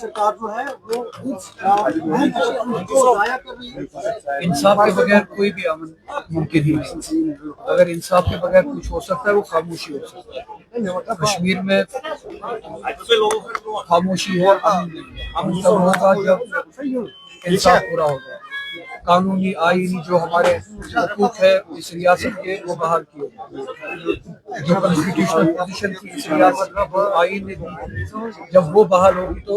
सरकार जो है वो ضائع कर रही है. इंसाफ के बगैर कोई भी अमन मुमकिन ही नहीं. अगर इंसाफ के बगैर कुछ हो सकता है वो खामोशी हो सकता है. कश्मीर में खामोशी है, अमन तब होगा जब इंसाफ पूरा होगा. कानूनी आईनी जो हमारे हुकूक है इस रियासत के वो बहाल किए, जो कॉन्स्टिट्यूशनल पोजीशन थी इस रियासत में वो आईन ने दी, जब वो बहाल होगी तो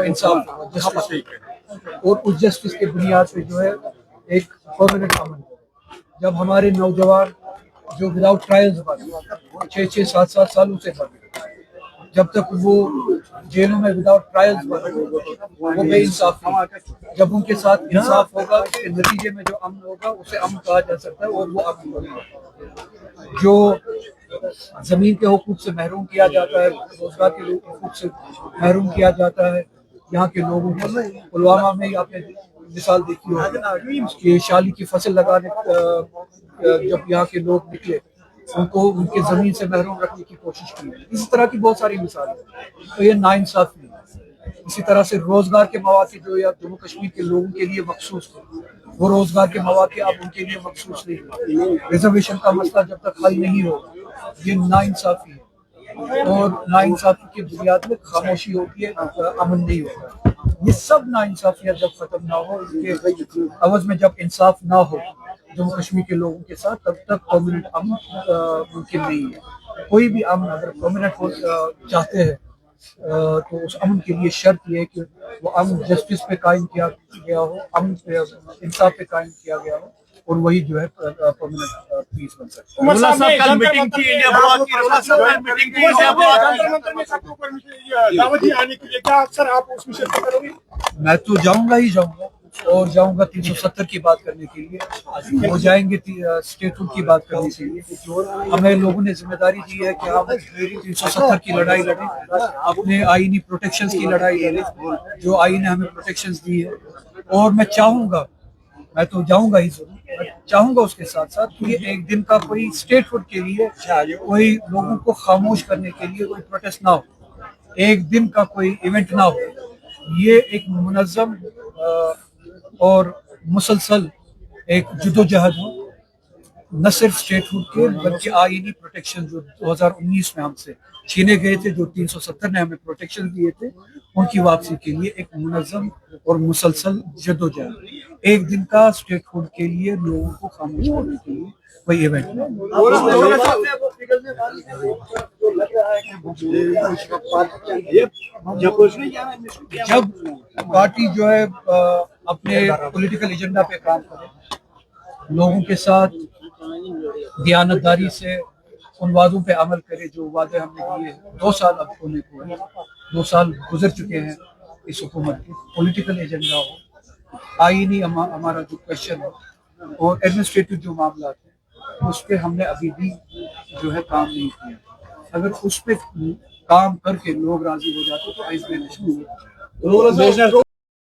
इंसाफ होगा, जस्टिस. और उस जस्टिस के बुनियाद पे जो है एक परमानेंट अमन. जब हमारे नौजवान जो विदाउट ट्रायल्स बने 6-6, 7-7 सालों से बने, जब तक वो जेलों में विदाउट ट्रायल्स बने वो बेइंसाफी. जब उनके साथ इंसाफ होगा उसके नतीजे में जो अमन होगा उसे अमन कहा जा सकता है और वो अमन होगा. जो जमीन के हुकूक से महरूम किया जाता है, रोजगार के हुकूक से महरूम किया जाता है यहाँ के लोगों को. पुलवामा में आपने मिसाल देखी होगी कि शाली की फसल लगाने जब यहाँ के लोग निकले उनको उनके जमीन से महरूम रखने की कोशिश की. इसी तरह की बहुत सारी मिसालें. तो ये नाइंसाफी है. इसी तरह से रोजगार के मौके जो या जम्मू कश्मीर के लोगों के लिए मखसूस थे वो रोजगार के मौके अब उनके लिए मखसूस नहीं. रिजर्वेशन का मसला जब तक हल नहीं होगा ये नाइंसाफी है. और नाइंसाफी की बुनियाद में खामोशी होती है, अमन नहीं होगा. ये सब नाइंसाफियाँ जब खत्म ना हो, इसके अवज में जब इंसाफ ना हो जम्मू कश्मीर के लोगों के साथ, तब तक परमानेंट अमन मुमकिन नहीं है. कोई भी अमन अगर परमानेंट हो चाहते हैं तो उस अमन के लिए शर्त ये है कि वो अमन जस्टिस पे कायम किया गया हो, अमन पे इंसाफ पे कायम किया गया हो, और वही जो है परमानेंट पीस बन सकता है. मीटिंग थी इंडिया ब्लॉक की, मीटिंग थी इंडिया ब्लॉक में सबको दावत दी आने के लिए. क्या अक्सर आप उसमें शिरकत करोगे? मैं तो जाऊंगा ही जाऊंगा और जाऊंगा 370 की बात करने के लिए. वो जाएंगे स्टेटहुड की बात करने के लिए. हमें लोगों ने जिम्मेदारी दी है कि हम 370 की लड़ाई लड़ें, अपने आईनी प्रोटेक्शंस की लड़ाई लड़ें जो आईन ने हमें प्रोटेक्शंस दी है. और मैं चाहूंगा, मैं तो जाऊंगा ही जरूर, मैं चाहूंगा उसके साथ साथ कि ये एक दिन का कोई स्टेटहुड के लिए कोई लोगों को खामोश करने के लिए कोई प्रोटेस्ट ना हो, एक दिन का कोई इवेंट ना हो. ये एक मुनज़्ज़म और मुसलसल एक जद्दोजहद हो, न सिर्फ स्टेटहुड के बल्कि आईनी प्रोटेक्शन जो 2019 में हमसे छीने गए थे, जो 370 ने हमें प्रोटेक्शन दिए थे, उनकी वापसी के लिए एक मुनज़्ज़म और मुसलसल जद्दोजहद. एक दिन का स्टेटहुड के लिए लोगों को खामोश करने के लिए कोई इवेंट नहीं. जब पार्टी जो है अपने पॉलिटिकल एजेंडा पे काम करे, लोगों के साथ दियानतदारी से उन वादों पे अमल करे जो वादे हमने किए. 2 साल अब होने को है, 2 साल गुजर चुके हैं इस हुकूमत के. पॉलिटिकल एजेंडा हो, आईनी हमारा जो क्वेश्चन है और एडमिनिस्ट्रेटिव जो मामला है उस पर हमने अभी भी जो है काम नहीं किया. अगर उस पर काम करके लोग राजी हो जाते तो आइस में